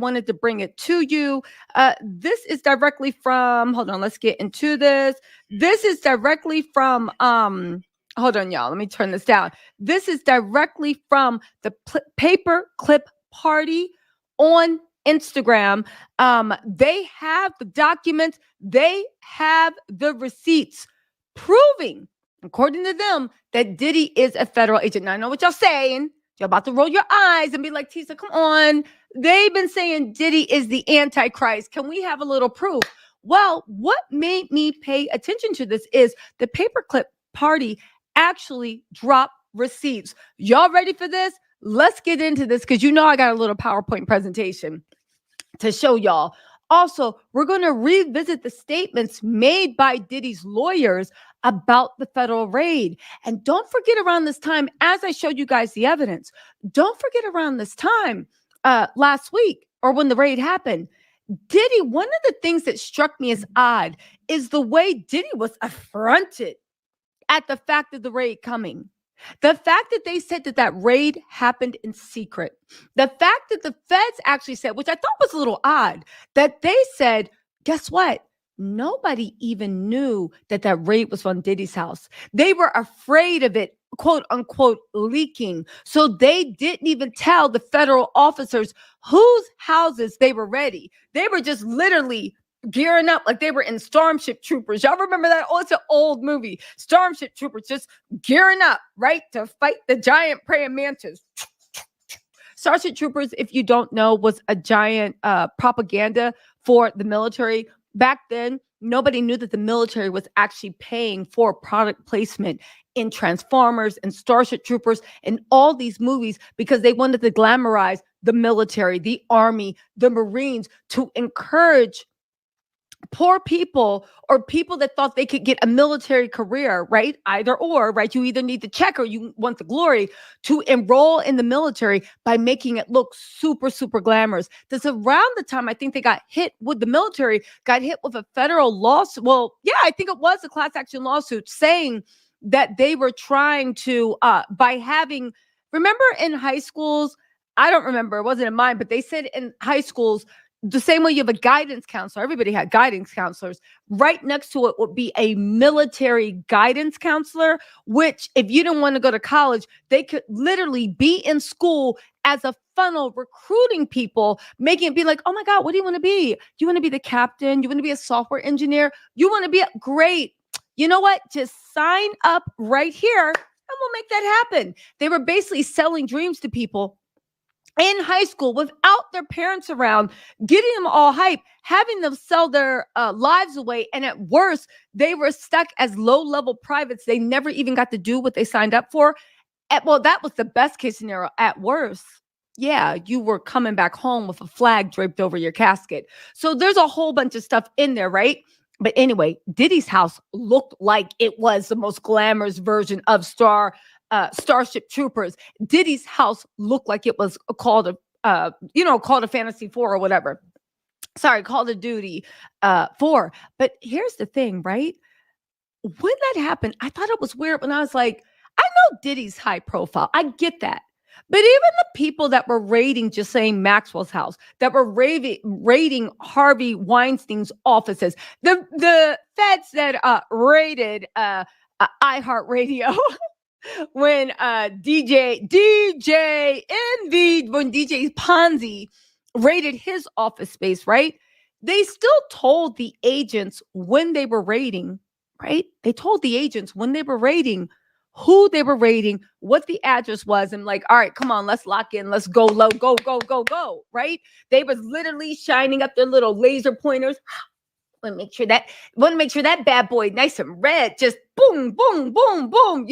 wanted to bring it to you. This is directly from, hold on, let's get into this. This is directly from, hold on, y'all. Let me turn this down. This is directly from the Paperclip Party on Instagram. They have the documents, they have the receipts proving, according to them, that Diddy is a federal agent. Now, I know what y'all saying. You're about to roll your eyes and be like, Tisa, come on. They've been saying Diddy is the Antichrist. Can we have a little proof? Well, what made me pay attention to this is the Paperclip Party actually dropped receipts. Y'all ready for this? Let's get into this because you know I got a little PowerPoint presentation to show y'all. Also, we're going to revisit the statements made by Diddy's lawyers about the federal raid. And don't forget, around this time, as I showed you guys the evidence, don't forget around this time last week, or when the raid happened, Diddy, one of the things that struck me as odd is the way Diddy was affronted at the fact of the raid coming. The fact that they said that that raid happened in secret. The fact that the feds actually said, which I thought was a little odd, that they said, guess what? Nobody even knew that that raid was on Diddy's house. They were afraid of it, quote unquote, leaking. So they didn't even tell the federal officers whose houses they were ready. They were just literally gearing up like they were in Starship Troopers. Y'all remember that? Oh, it's an old movie. Starship Troopers just gearing up, right, to fight the giant praying mantis. Starship Troopers, if you don't know, was a giant propaganda for the military. Back then, nobody knew that the military was actually paying for product placement in Transformers and Starship Troopers and all these movies because they wanted to glamorize the military, the army, the Marines, to encourage poor people or people that thought they could get a military career, right? Either or, right? You either need the check or you want the glory, to enroll in the military by making it look super, super glamorous. This around the time I think they got hit with the military, got hit with a federal lawsuit. Well, yeah, I think it was a class action lawsuit saying that they were trying to, by having, remember in high schools, I don't remember, it wasn't in mine, but they said in high schools, the same way you have a guidance counselor, everybody had guidance counselors. Right next to it would be a military guidance counselor, which if you didn't want to go to college, they could literally be in school as a funnel recruiting people, making it be like, oh my God, what do you want to be? You want to be the captain? You want to be a software engineer? You want to be great. You know what? Just sign up right here and we'll make that happen. They were basically selling dreams to people in high school without their parents around, getting them all hype, having them sell their lives away. And at worst, they were stuck as low-level privates. They never even got to do what they signed up for. Well, that was the best case scenario. At worst, yeah, you were coming back home with a flag draped over your casket. So there's a whole bunch of stuff in there, right? But anyway, Diddy's house looked like it was the most glamorous version of Starship Troopers. Diddy's house looked like it was called a Fantasy 4 or whatever. Sorry, Call of Duty 4. But here's the thing, right? When that happened, I thought it was weird when I was like, I know Diddy's high profile. I get that. But even the people that were raiding, just saying Maxwell's house, that were raiding Harvey Weinstein's offices, the feds that raided iHeartRadio, when DJ Ponzi raided his office space, right? They still told the agents when they were raiding, right? They told the agents when they were raiding who they were raiding, what the address was, and like, all right, come on, let's lock in, let's go low, go, right? They was literally shining up their little laser pointers. Want to make sure that bad boy nice and red, just boom, boom, boom, boom,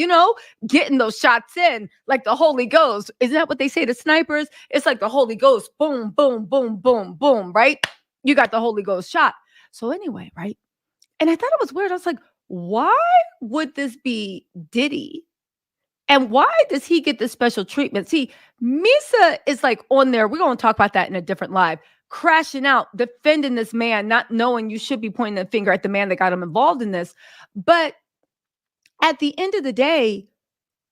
getting those shots in like the Holy Ghost. Isn't that what they say to snipers? It's like the Holy Ghost, boom, boom, boom, boom, boom, right? You got the Holy Ghost shot. So anyway, right? And I thought it was weird. I was like, why would this be Diddy? And why does he get this special treatment? See, Misa is like on there. We're going to talk about that in a different live. Crashing out, defending this man, not knowing you should be pointing the finger at the man that got him involved in this. But at the end of the day,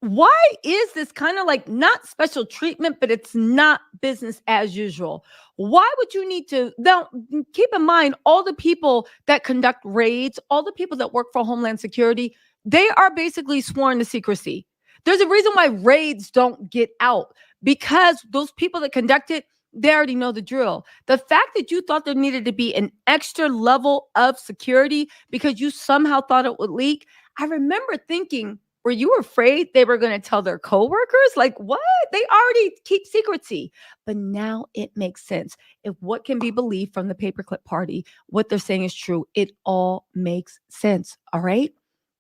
why is this kind of like not special treatment, but it's not business as usual? Why would you need to? Now, keep in mind, all the people that conduct raids, all the people that work for Homeland Security, they are basically sworn to secrecy. There's a reason why raids don't get out, because those people that conduct it, they already know the drill. The fact that you thought there needed to be an extra level of security because you somehow thought it would leak, I remember thinking, were you afraid they were going to tell their coworkers? Like, what? They already keep secrecy. But now it makes sense. If what can be believed from the paperclip party, what they're saying is true, it all makes sense. All right.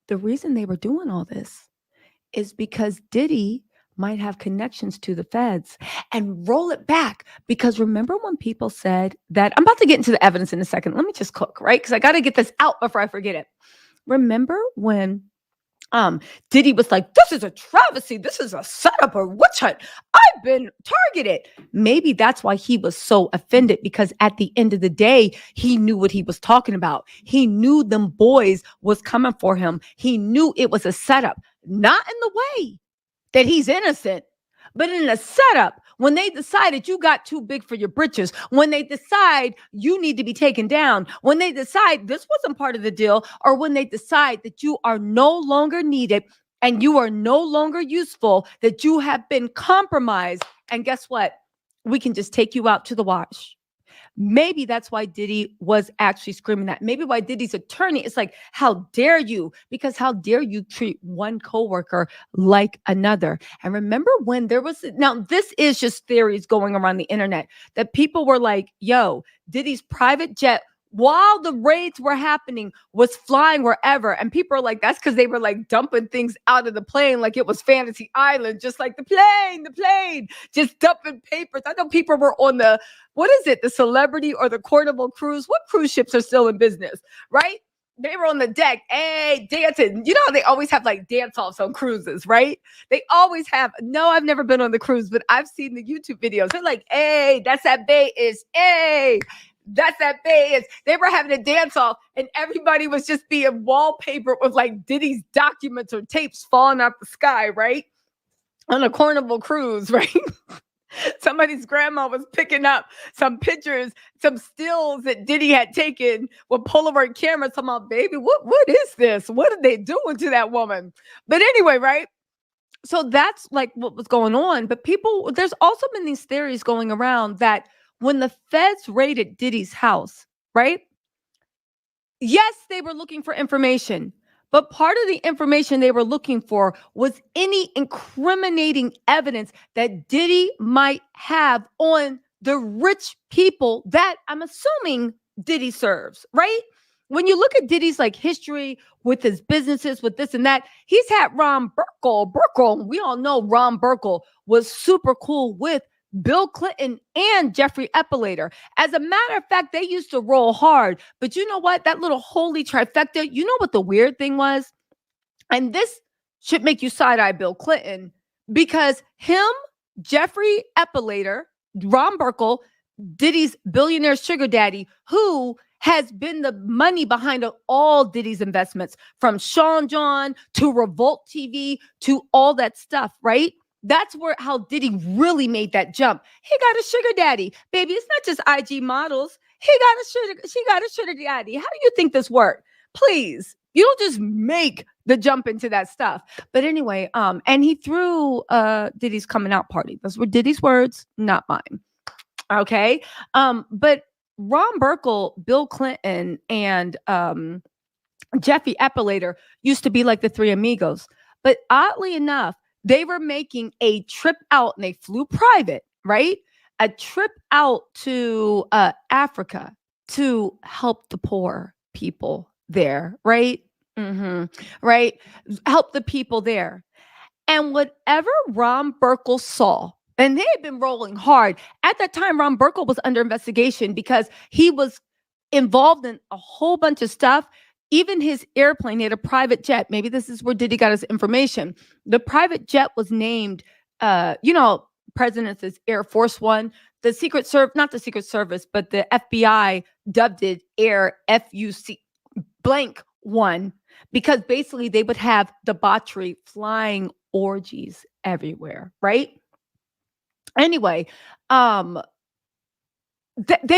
The reason they were doing all this is because Diddy might have connections to the feds. And roll it back, because remember when people said that, I'm about to get into the evidence in a second. Let me just cook, right? Because I got to get this out before I forget it. Remember when Diddy was like, this is a travesty, this is a setup, or witch hunt, I've been targeted. Maybe that's why he was so offended, because at the end of the day, he knew what he was talking about. He knew them boys was coming for him. He knew it was a setup, not in the way that he's innocent, but in a setup. When they decided you got too big for your britches, when they decide you need to be taken down, when they decide this wasn't part of the deal, or when they decide that you are no longer needed and you are no longer useful, that you have been compromised. And guess what? We can just take you out to the wash. Maybe that's why Diddy was actually screaming that. Maybe why Diddy's attorney is like, how dare you? Because how dare you treat one coworker like another? And remember when there was, now this is just theories going around the internet, that people were like, yo, Diddy's private jet, while the raids were happening, was flying wherever. And people are like, that's because they were like dumping things out of the plane like it was Fantasy Island, just like the plane, just dumping papers. I know people were on the, what is it, the Celebrity or the Carnival cruise? What cruise ships are still in business, right? They were on the deck, hey, dancing. You know how they always have like dance-offs on cruises, right? They always have. No, I've never been on the cruise, but I've seen the YouTube videos. They're like, hey, that's that bay is, hey. That's that phase. They were having a dance off, and everybody was just being wallpapered with like Diddy's documents or tapes falling out the sky, right? On a Carnival cruise, right? Somebody's grandma was picking up some pictures, some stills that Diddy had taken with Polaroid cameras. Talking about, baby, what is this? What are they doing to that woman? But anyway, right? So that's like what was going on. But people, there's also been these theories going around that when the feds raided Diddy's house, right? Yes, they were looking for information, but part of the information they were looking for was any incriminating evidence that Diddy might have on the rich people that I'm assuming Diddy serves, right? When you look at Diddy's like history with his businesses, with this and that, he's had Ron Burkle. We all know Ron Burkle was super cool with Bill Clinton and Jeffrey Epelator. As a matter of fact, they used to roll hard. But you know what? That little holy trifecta, you know what the weird thing was? And this should make you side-eye Bill Clinton, because him, Jeffrey Epelator, Ron Burkle, Diddy's billionaire sugar daddy, who has been the money behind all Diddy's investments, from Sean John to Revolt TV to all that stuff, right? That's where how Diddy really made that jump. He got a sugar daddy, baby. It's not just IG models. She got a sugar daddy. How do you think this worked? Please, you don't just make the jump into that stuff. But anyway, and he threw Diddy's coming out party. Those were Diddy's words, not mine. Okay. But Ron Burkle, Bill Clinton, and Jeffrey Epelator used to be like the three amigos. But oddly enough, they were making a trip out, and they flew private, right? A trip out to Africa to help the poor people there, right? Right? Help the people there. And whatever Ron Burkle saw, and they had been rolling hard. At that time, Ron Burkle was under investigation because he was involved in a whole bunch of stuff. Even his airplane, he had a private jet. Maybe this is where Diddy got his information. The private jet was named, President's Air Force One. The Secret Service, not the Secret Service, but the FBI dubbed it Air FUC blank one, because basically they would have debauchery flying orgies everywhere, right? Anyway, they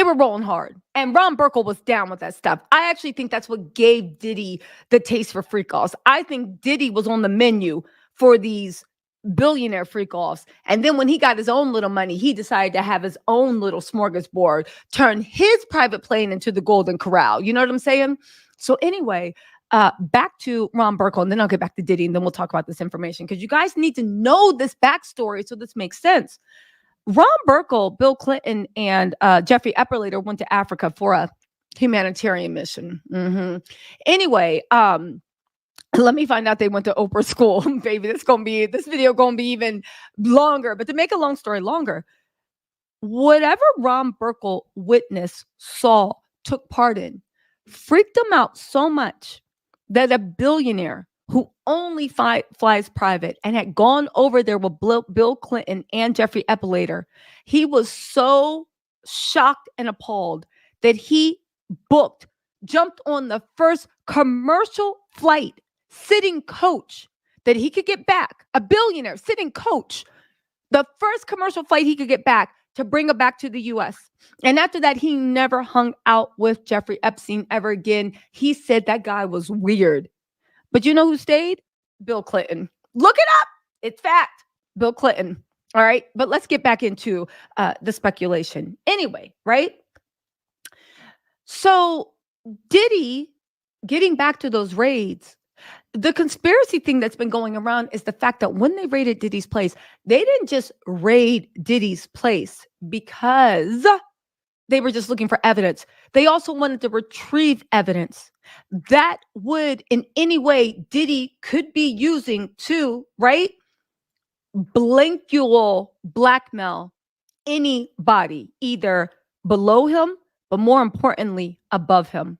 were rolling hard, and Ron Burkle was down with that stuff. I actually think that's what gave Diddy the taste for freak-offs. I think Diddy was on the menu for these billionaire freak-offs, and then when he got his own little money, he decided to have his own little smorgasbord, turn his private plane into the Golden Corral. You know what I'm saying? So anyway, back to Ron Burkle, and then I'll get back to Diddy, and then we'll talk about this information, because you guys need to know this backstory so this makes sense. Ron Burkle, Bill Clinton, and Jeffrey Epperlater went to Africa for a humanitarian mission. Anyway, let me find out they went to Oprah school. Baby, this video gonna be even longer. But to make a long story longer, whatever Ron Burkle witnessed, saw, took part in, freaked him out so much that a billionaire who only flies private and had gone over there with Bill Clinton and Jeffrey Epperlater, he was so shocked and appalled that he jumped on the first commercial flight, sitting coach that he could get back, a billionaire sitting coach, the first commercial flight he could get back to bring him back to the U.S. And after that, he never hung out with Jeffrey Epstein ever again. He said that guy was weird. But you know who stayed? Bill Clinton. Look it up. It's fact. Bill Clinton. All right. But let's get back into the speculation. Anyway, right? So Diddy, getting back to those raids, the conspiracy thing that's been going around is the fact that when they raided Diddy's place, they didn't just raid Diddy's place because they were just looking for evidence. They also wanted to retrieve evidence that would in any way Diddy could be using to, right, blackmail anybody, either below him, but more importantly, above him.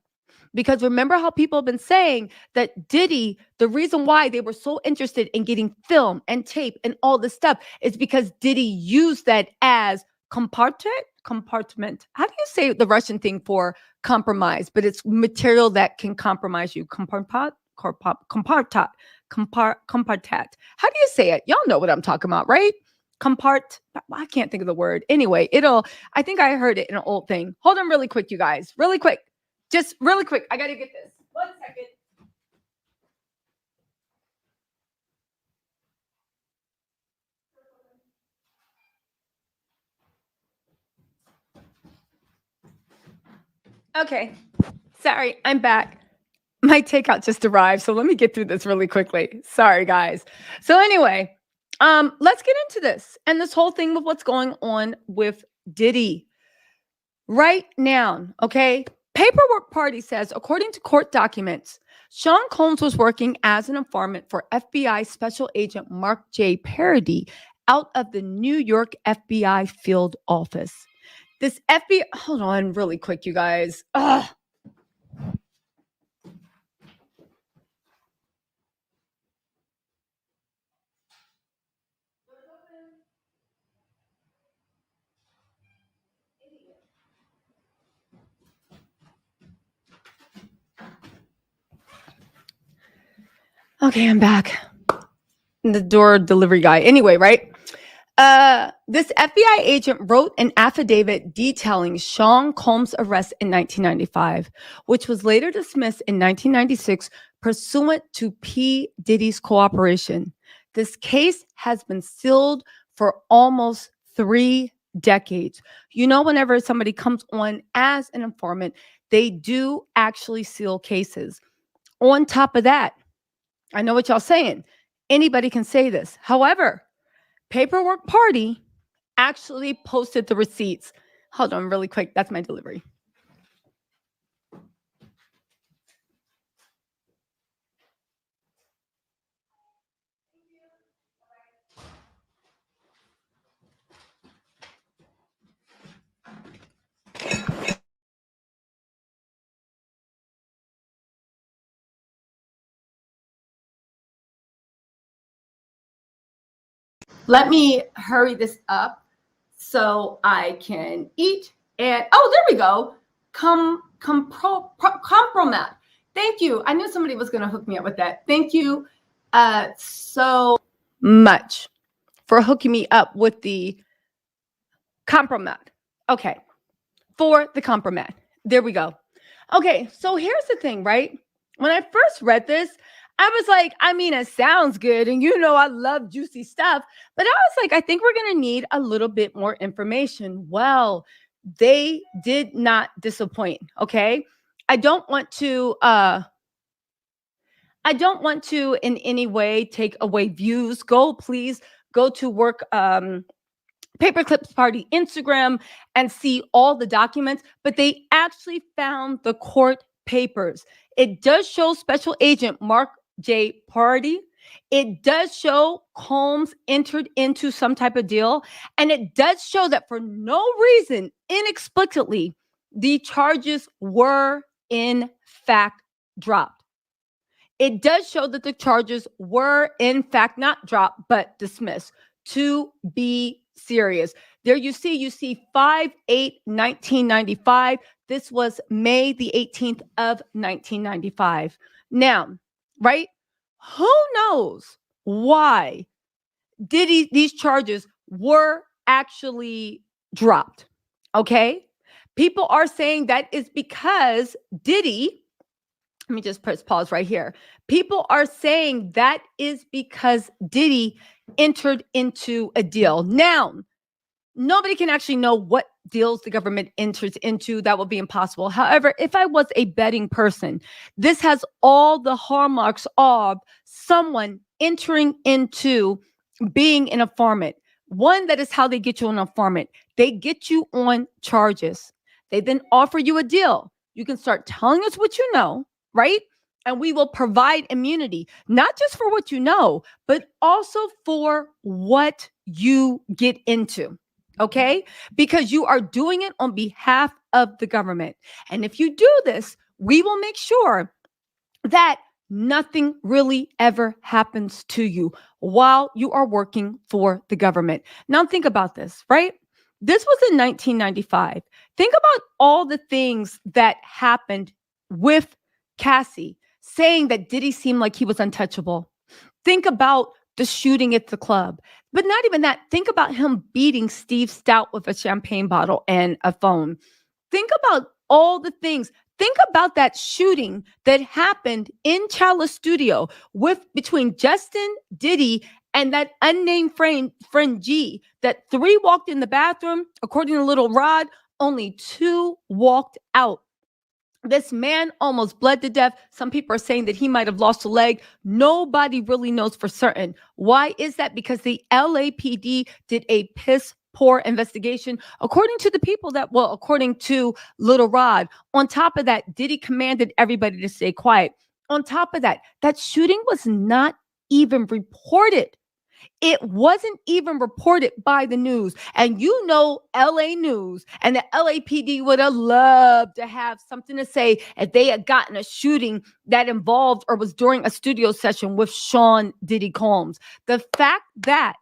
Because remember how people have been saying that Diddy, the reason why they were so interested in getting film and tape and all this stuff is because Diddy used that as compartment. How do you say the Russian thing for compromise? But it's material that can compromise you. Compartat. How do you say it? Y'all know what I'm talking about, right? I can't think of the word. Anyway, I think I heard it in an old thing. Hold on really quick, you guys. Really quick. Just really quick. I got to get this. 1 second. Okay. Sorry, I'm back. My takeout just arrived, so let me get through this really quickly. Sorry, guys. So anyway, let's get into this and this whole thing with what's going on with Diddy right now, okay? Paperwork Party says, according to court documents, Sean Combs was working as an informant for FBI Special Agent Mark J. Parody out of the New York FBI field office. This FBI, hold on really quick, you guys. Ugh. Okay, I'm back. The door delivery guy. Anyway, right? This FBI agent wrote an affidavit detailing Sean Combs' arrest in 1995, which was later dismissed in 1996 pursuant to P. Diddy's cooperation. This case has been sealed for almost 3 decades. You know, whenever somebody comes on as an informant, they do actually seal cases. On top of that, I know what y'all saying. Anybody can say this. However, Paperwork Party actually posted the receipts. Hold on really quick. That's my delivery. Let me hurry this up so I can eat. And there we go. Compromat. Thank you. I knew somebody was going to hook me up with that. Thank you. So much for hooking me up with the compromat. Okay, for the compromat. There we go. Okay, so here's the thing, right? When I first read this, I was like, I mean, it sounds good. And I love juicy stuff. But I was like, I think we're going to need a little bit more information. Well, they did not disappoint. Okay. I don't want to in any way take away views. Please go to work Paperclips Party Instagram and see all the documents, but they actually found the court papers. It does show Special Agent Mark J. Party. It does show Combs entered into some type of deal. And it does show that for no reason, inexplicably, the charges were in fact dropped. It does show that the charges were in fact not dropped, but dismissed. To be serious. There you see 5/8/1995. This was May the 18th of 1995. Now, right? Who knows why these charges were actually dropped? Okay? People are saying that is because Diddy, let me just press pause right here. People are saying that is because Diddy entered into a deal. Now, nobody can actually know what deals the government enters into. That would be impossible. However, if I was a betting person, this has all the hallmarks of someone entering into being an informant. One, that is how they get you an informant. They get you on charges. They then offer you a deal. You can start telling us what you know, right? And we will provide immunity, not just for what you know, but also for what you get into. Okay? Because you are doing it on behalf of the government. And if you do this, we will make sure that nothing really ever happens to you while you are working for the government. Now think about this, right? This was in 1995. Think about all the things that happened with Cassie, saying that Diddy seemed like he was untouchable. Think about the shooting at the club. But not even that. Think about him beating Steve Stout with a champagne bottle and a phone. Think about all the things. Think about that shooting that happened in Chalice Studio between Justin, Diddy, and that unnamed friend G. That 3 walked in the bathroom. According to Little Rod, only 2 walked out. This man almost bled to death. Some people are saying that he might have lost a leg. Nobody really knows for certain. Why is that? Because the LAPD did a piss poor investigation, according to the people according to Little Rod. On top of that, Diddy commanded everybody to stay quiet. On top of that, that shooting was not even reported. It wasn't even reported by the news. And LA News and the LAPD would have loved to have something to say if they had gotten a shooting that involved or was during a studio session with Sean Diddy Combs. The fact that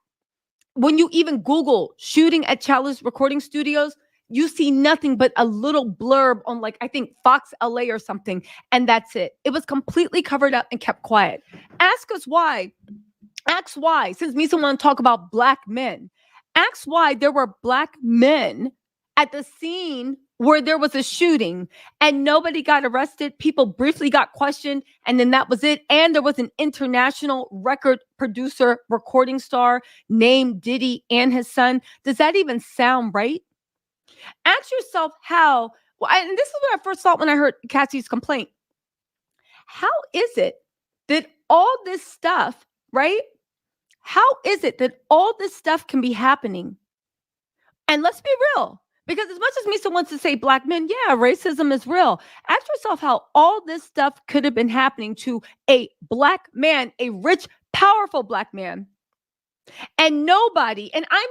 when you even Google shooting at Chalice Recording Studios, you see nothing but a little blurb on I think Fox LA or something. And that's it. It was completely covered up and kept quiet. Ask why, since Misa want to talk about black men, ask why there were black men at the scene where there was a shooting and nobody got arrested. People briefly got questioned and then that was it. And there was an international record producer, recording star named Diddy and his son. Does that even sound right? Ask yourself and this is what I first thought when I heard Cassie's complaint. How is it that all this stuff, right? How is it that all this stuff can be happening? And let's be real, because as much as Misa wants to say black men, yeah, racism is real. Ask yourself how all this stuff could have been happening to a black man, a rich, powerful black man. And nobody, and I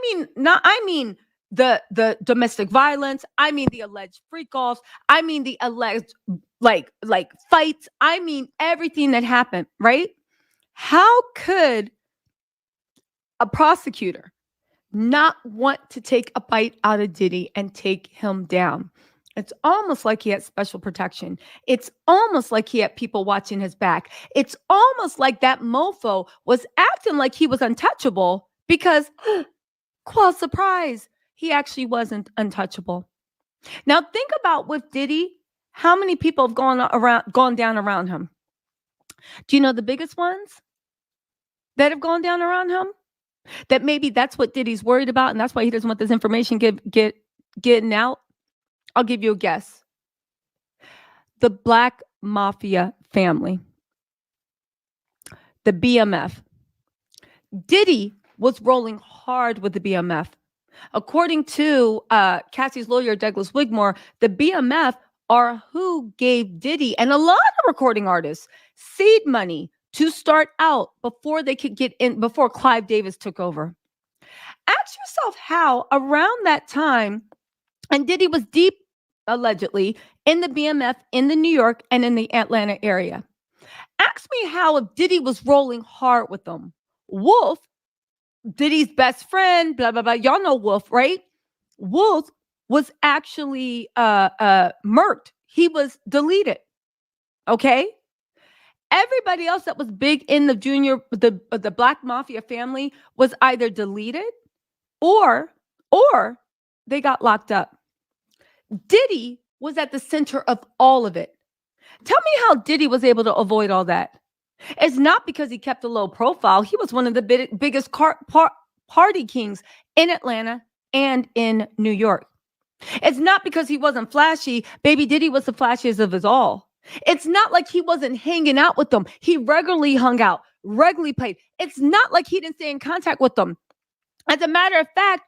mean the domestic violence, I mean the alleged freak offs, I mean the alleged like fights, I mean everything that happened, right? How could a prosecutor not want to take a bite out of Diddy and take him down? It's almost like he had special protection. It's almost like he had people watching his back. It's almost like that mofo was acting like he was untouchable because, quite surprise, he actually wasn't untouchable. Now think about with Diddy, how many people have gone down around him? Do you know the biggest ones that have gone down around him? That maybe that's what Diddy's worried about, and that's why he doesn't want this information getting out. I'll give you a guess. The Black Mafia family, the BMF. Diddy was rolling hard with the BMF. According to Cassie's lawyer, Douglas Wigmore, the BMF are who gave Diddy and a lot of recording artists seed money to start out before they could get in, before Clive Davis took over. Ask yourself how around that time, and Diddy was deep, allegedly, in the BMF in the New York and in the Atlanta area. Ask me how if Diddy was rolling hard with them. Wolf, Diddy's best friend, blah, blah, blah. Y'all know Wolf, right? Wolf was actually murked. He was deleted. Okay? Everybody else that was big in the Black Mafia family was either deleted or they got locked up. Diddy was at the center of all of it. Tell me how Diddy was able to avoid all that. It's not because he kept a low profile. He was one of the biggest party kings in Atlanta and in New York. It's not because he wasn't flashy. Baby Diddy was the flashiest of us all. It's not like he wasn't hanging out with them. He regularly hung out, regularly played. It's not like he didn't stay in contact with them. As a matter of fact,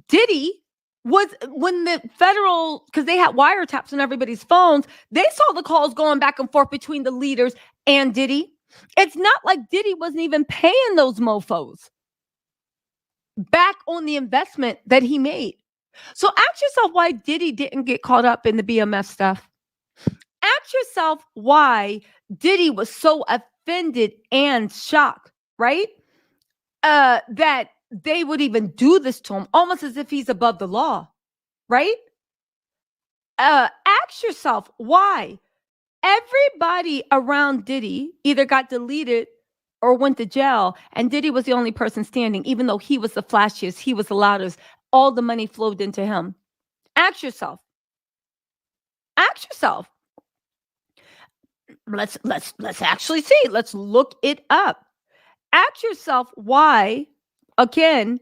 Diddy was, when the federal, because they had wiretaps on everybody's phones, they saw the calls going back and forth between the leaders and Diddy. It's not like Diddy wasn't even paying those mofos back on the investment that he made. So ask yourself why Diddy didn't get caught up in the BMF stuff. Ask yourself why Diddy was so offended and shocked, right? That they would even do this to him, almost as if he's above the law, right? Ask yourself why everybody around Diddy either got deleted or went to jail, and Diddy was the only person standing, even though he was the flashiest, he was the loudest, all the money flowed into him. Ask yourself. Ask yourself. Let's actually see. Let's look it up. Ask yourself why, again,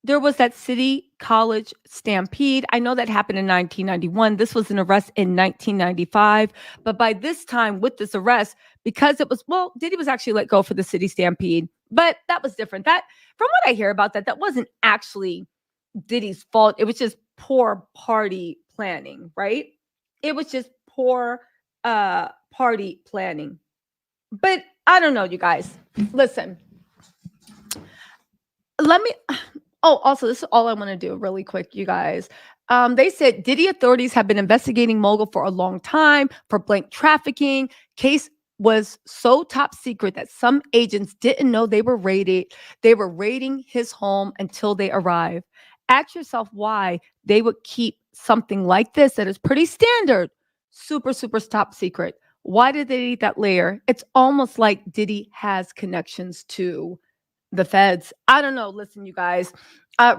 there was that City College stampede. I know that happened in 1991. This was an arrest in 1995. But by this time, with this arrest, because it was, well, Diddy was actually let go for the city stampede. But that was different. That, from what I hear about that, that wasn't actually Diddy's fault. It was just poor party planning, right? It was just poor party planning. But I don't know, you guys. Listen. Also, this is all I want to do really quick, you guys. They said Diddy authorities have been investigating Mogul for a long time for blank trafficking. Case was so top secret that some agents didn't know they were raiding his home until they arrived. Ask yourself why they would keep something like this that is pretty standard, super, super top secret. Why did they need that layer? It's almost like Diddy has connections to the feds. I don't know. Listen, you guys,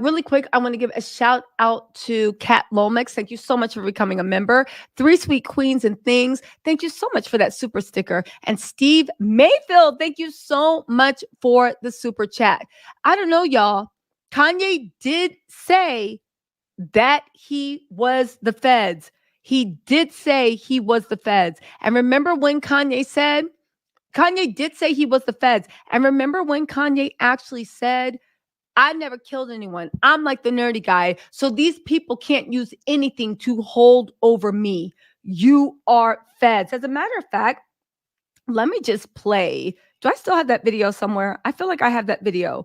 really quick, I want to give a shout out to Kat Lomax. Thank you so much for becoming a member. Three Sweet Queens and Things. Thank you so much for that super sticker. And Steve Mayfield, thank you so much for the super chat. I don't know, y'all. Kanye did say that he was the feds. He did say he was the feds. And remember when Kanye did say he was the feds. And remember when Kanye actually said, I never killed anyone. I'm like the nerdy guy. So these people can't use anything to hold over me. You are feds. As a matter of fact, let me just play. Do I still have that video somewhere? I feel like I have that video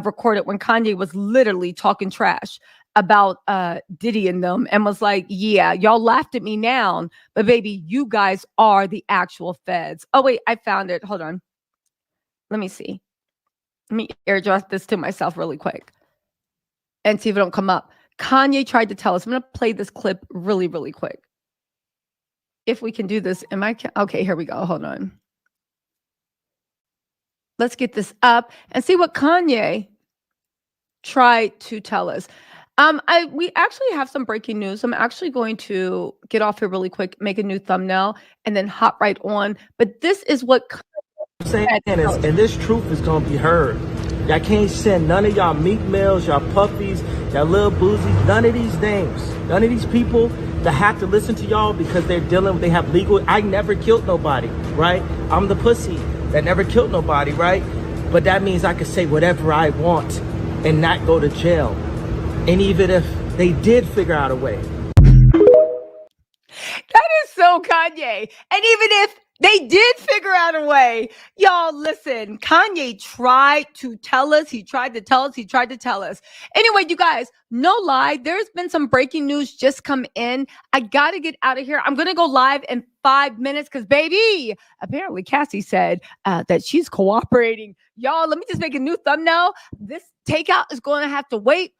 recorded when Kanye was literally talking trash about Diddy and them and was like, yeah, y'all laughed at me now, but baby, you guys are the actual feds. Oh, wait, I found it. Hold on. Let me see. Let me airdrop this to myself really quick and see if it don't come up. Kanye tried to tell us. I'm going to play this clip really, really quick. If we can do this. Okay, here we go. Hold on. Let's get this up and see what Kanye tried to tell us. We actually have some breaking news. I'm actually going to get off here really quick, make a new thumbnail, and then hop right on. But this is what I'm saying is, and this truth is gonna be heard. Y'all can't send none of y'all meat meals, y'all puppies, y'all little boozies, none of these names, none of these people that have to listen to y'all because they have legal. I never killed nobody, right? I'm the pussy that never killed nobody, right? But that means I can say whatever I want and not go to jail. And even if they did figure out a way. That is so Kanye. And even if they did figure out a way, y'all listen, Kanye tried to tell us. He tried to tell us. Anyway, you guys, no lie. There's been some breaking news just come in. I got to get out of here. I'm going to go live in 5 minutes because, baby, apparently Cassie said that she's cooperating. Y'all, let me just make a new thumbnail. This takeout is going to have to wait.